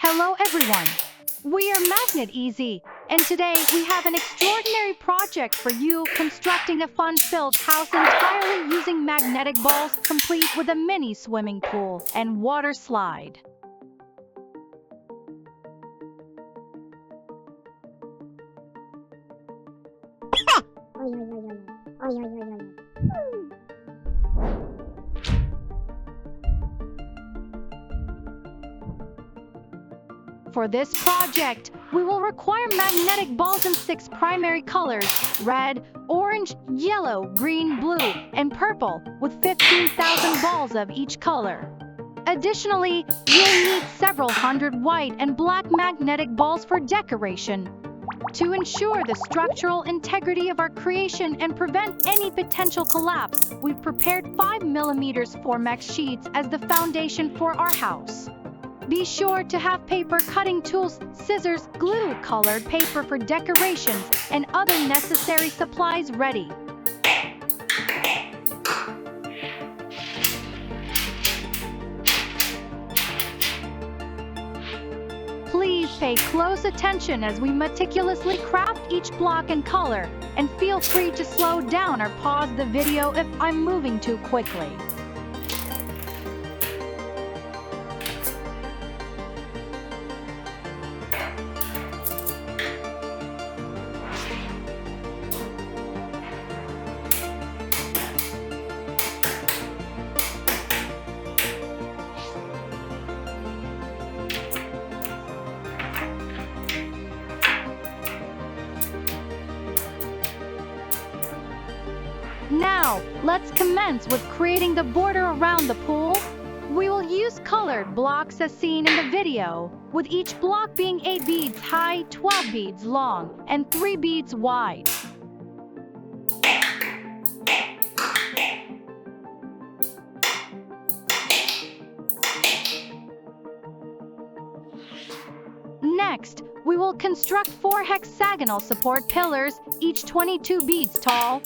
Hello everyone! We are Magnet Easy, and today we have an extraordinary project for you, constructing a fun-filled house entirely using magnetic balls, complete with a mini swimming pool and water slide. For this project, we will require magnetic balls in 6 primary colors: red, orange, yellow, green, blue, and purple, with 15,000 balls of each color. Additionally, you'll need several hundred white and black magnetic balls for decoration. To ensure the structural integrity of our creation and prevent any potential collapse, we've prepared 5mm Formex sheets as the foundation for our house. Be sure to have paper cutting tools, scissors, glue, colored paper for decorations, and other necessary supplies ready. Please pay close attention as we meticulously craft each block and color, and feel free to slow down or pause the video if I'm moving too quickly. Now, let's commence with creating the border around the pool. We will use colored blocks as seen in the video, with each block being 8 beads high, 12 beads long, and 3 beads wide. Next, we will construct 4 hexagonal support pillars, each 22 beads tall.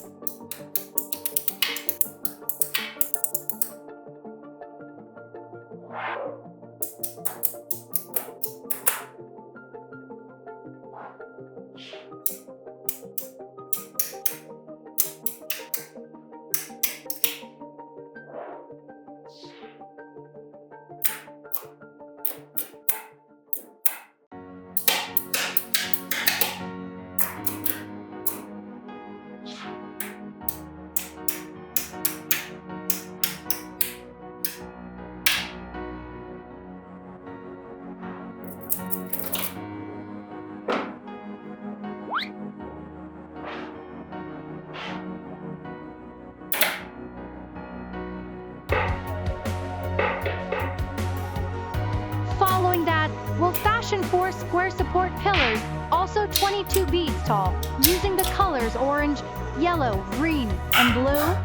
Following that, we'll fashion 4 square support pillars, also 22 beads tall, using the colors orange, yellow, green, and blue.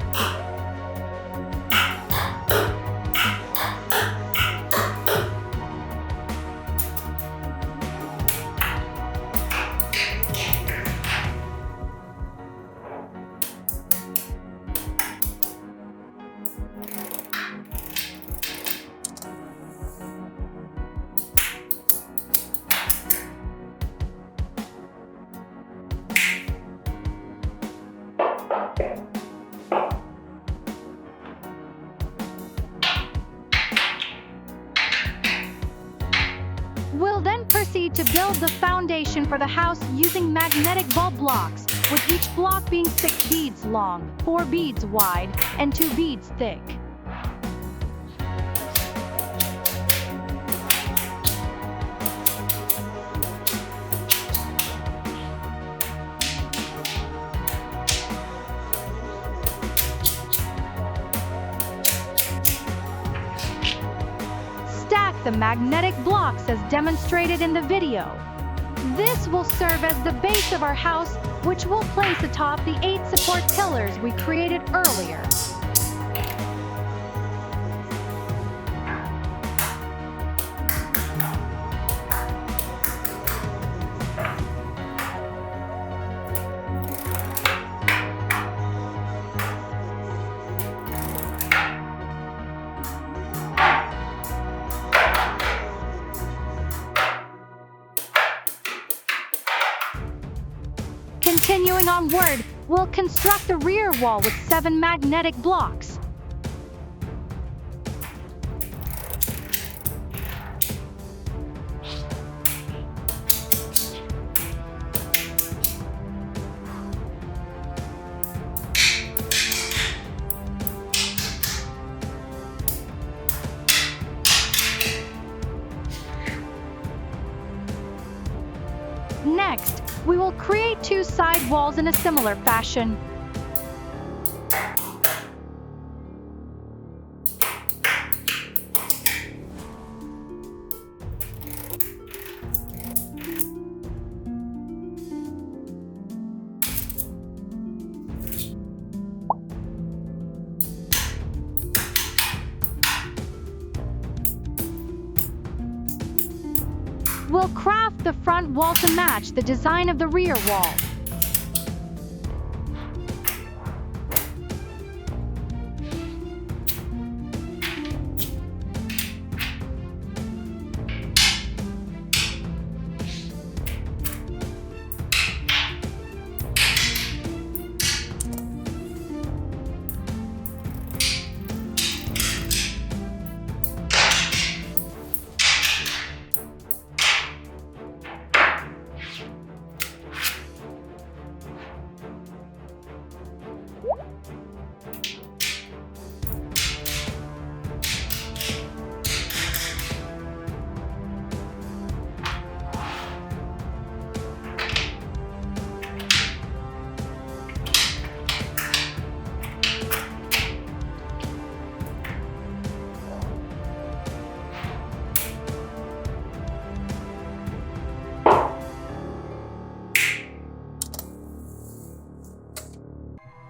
We'll then proceed to build the foundation for the house using magnetic ball blocks, with each block being 6 beads long, 4 beads wide, and 2 beads thick. Stack the magnetic blocks as demonstrated in the video. This will serve as the base of our house, which we'll place atop the 8 support pillars we created earlier. Continuing onward, we'll construct the rear wall with 7 magnetic blocks. Next, we will create 2 side walls in a similar fashion. We'll craft the front wall to match the design of the rear wall.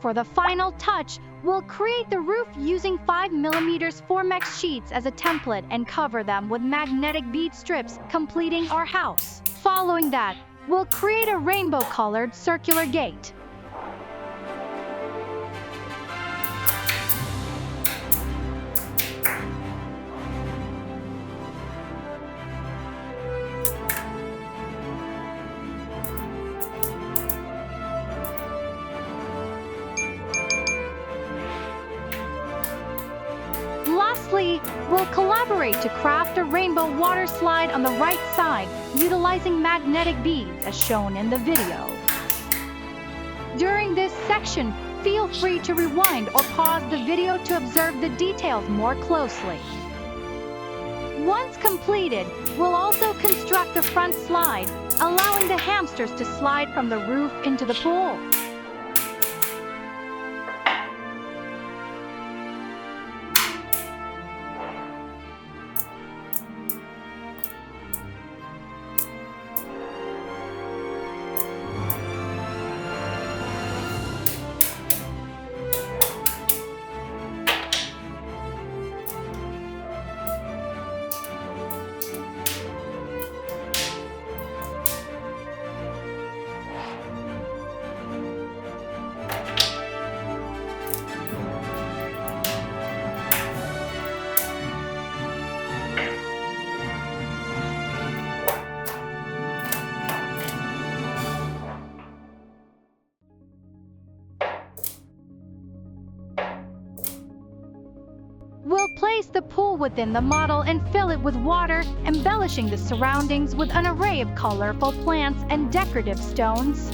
For the final touch, we'll create the roof using 5mm Formex sheets as a template and cover them with magnetic bead strips, completing our house. Following that, we'll create a rainbow-colored circular gate. Lastly, we'll collaborate to craft a rainbow water slide on the right side, utilizing magnetic beads as shown in the video. During this section, feel free to rewind or pause the video to observe the details more closely. Once completed, we'll also construct the front slide, allowing the hamsters to slide from the roof into the pool. We'll place the pool within the model and fill it with water, embellishing the surroundings with an array of colorful plants and decorative stones.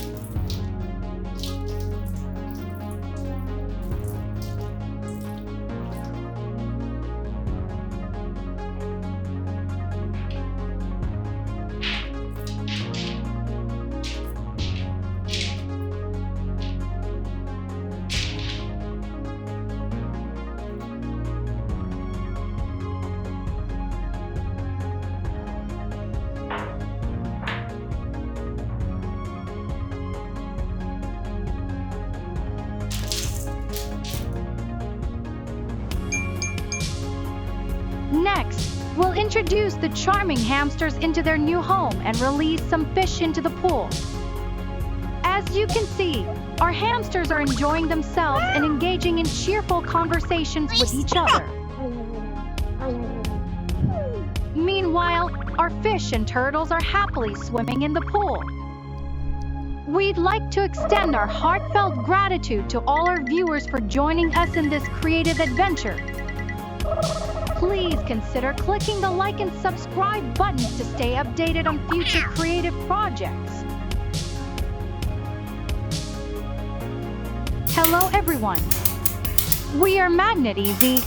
Next, we'll introduce the charming hamsters into their new home and release some fish into the pool. As you can see, our hamsters are enjoying themselves and engaging in cheerful conversations with each other. Meanwhile, our fish and turtles are happily swimming in the pool. We'd like to extend our heartfelt gratitude to all our viewers for joining us in this creative adventure. Please consider clicking the like and subscribe buttons to stay updated on future creative projects. Hello everyone. We are Magnet Easy.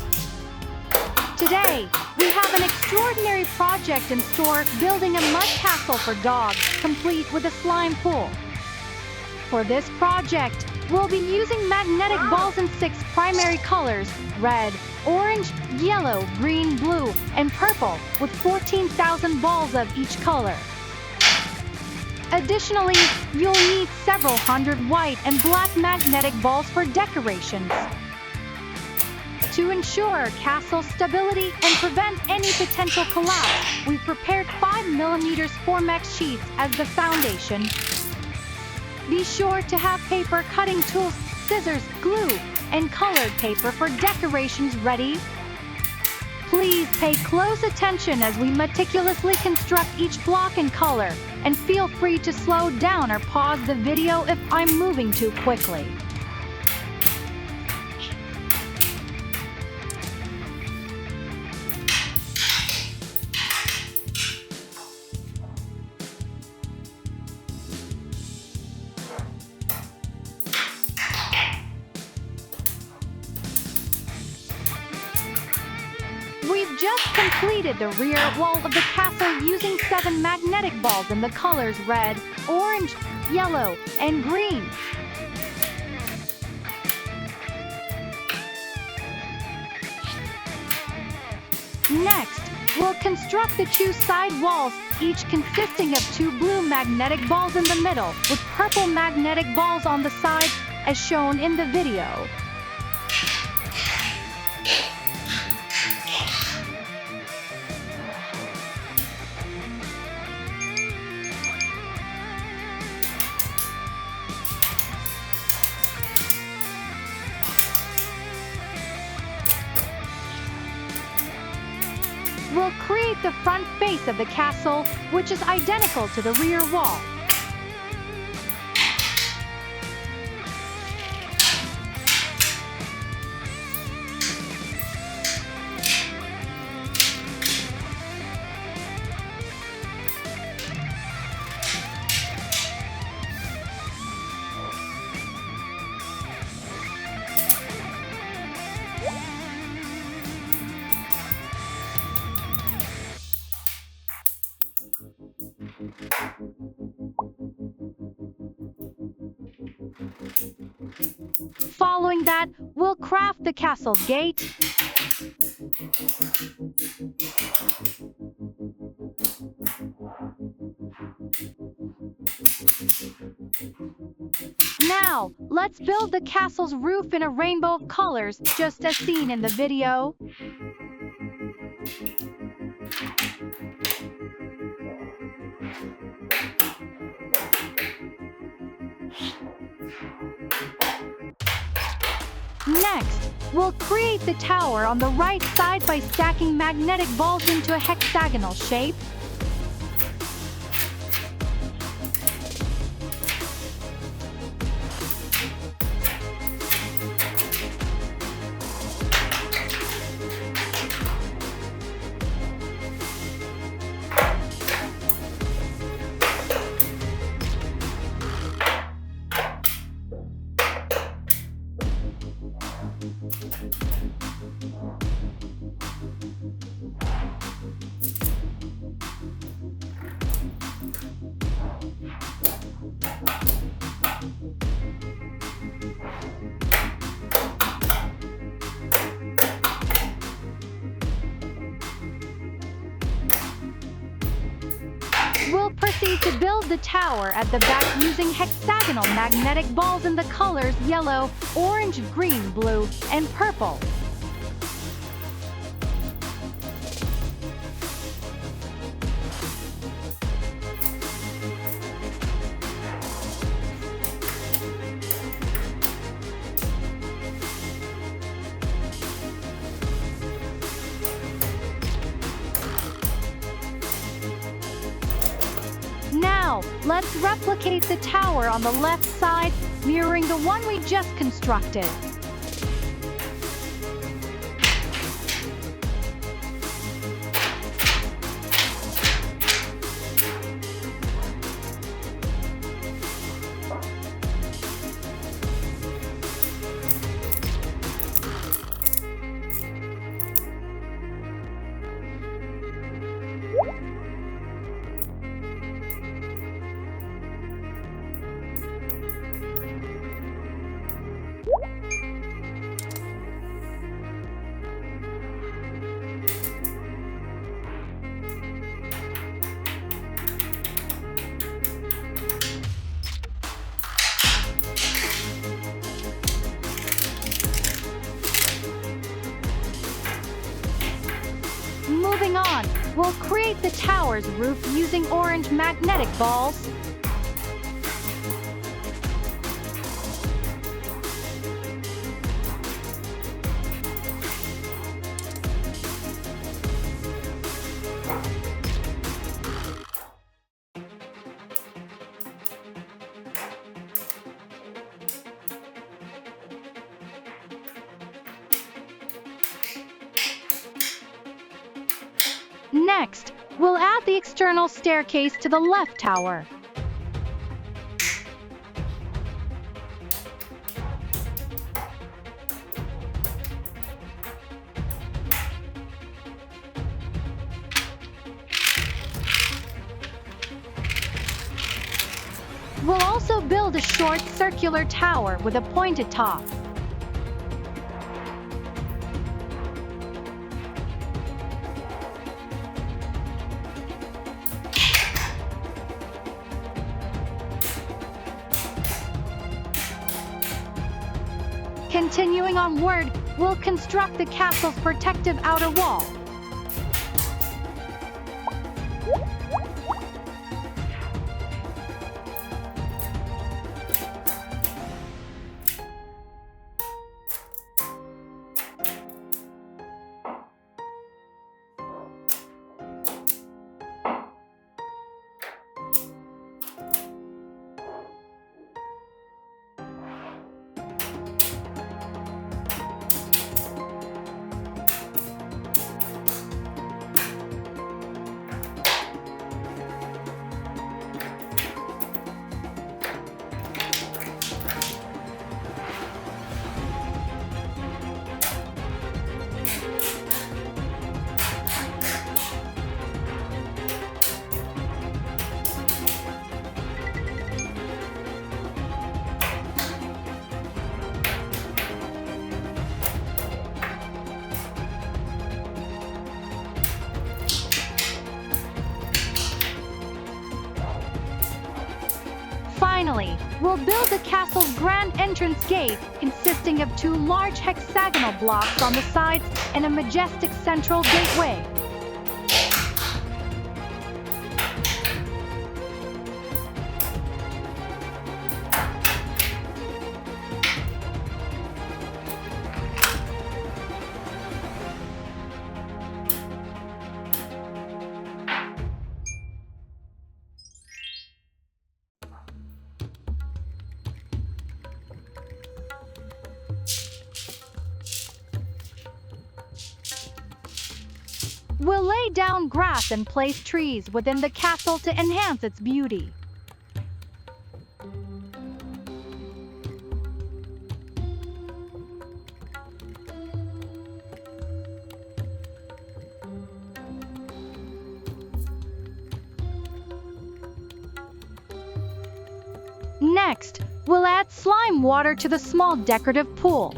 Today, we have an extraordinary project in store, building a mud castle for dogs, complete with a slime pool. For this project, we'll be using magnetic balls in 6 primary colors: red, orange, yellow, green, blue, and purple, with 14,000 balls of each color. Additionally, you'll need several hundred white and black magnetic balls for decorations. To ensure castle stability and prevent any potential collapse, we've prepared 5mm Formex sheets as the foundation. Be sure to have paper cutting tools, scissors, glue, and colored paper for decorations ready. Please pay close attention as we meticulously construct each block and color, and feel free to slow down or pause the video if I'm moving too quickly. We've just completed the rear wall of the castle using 7 magnetic balls in the colors red, orange, yellow, and green. Next, we'll construct the 2 side walls, each consisting of 2 blue magnetic balls in the middle, with purple magnetic balls on the sides, as shown in the video. We'll create the front face of the castle, which is identical to the rear wall. Following that, we'll craft the castle's gate. Now, let's build the castle's roof in a rainbow of colors, just as seen in the video. Next, we'll create the tower on the right side by stacking magnetic balls into a hexagonal shape. We'll proceed to build the tower at the back using hexagonal magnetic balls in the colors yellow, orange, green, blue, and purple. Now, let's replicate the tower on the left side, mirroring the one we just constructed. Moving on, we'll create the tower's roof using orange magnetic balls. Next, we'll add the external staircase to the left tower. We'll also build a short circular tower with a pointed top. Continuing onward, we'll construct the castle's protective outer wall. Finally, we'll build the castle's grand entrance gate, consisting of 2 large hexagonal blocks on the sides and a majestic central gateway. We'll lay down grass and place trees within the castle to enhance its beauty. Next, we'll add slime water to the small decorative pool.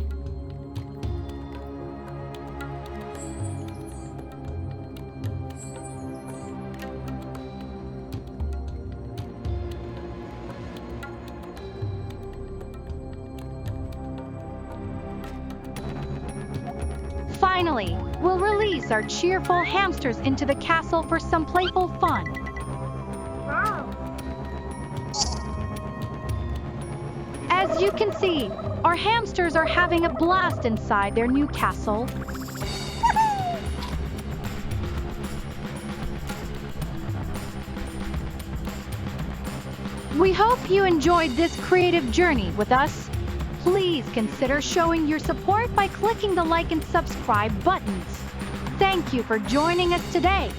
Finally, we'll release our cheerful hamsters into the castle for some playful fun. As you can see, our hamsters are having a blast inside their new castle. We hope you enjoyed this creative journey with us. Please consider showing your support by clicking the like and subscribe buttons. Thank you for joining us today.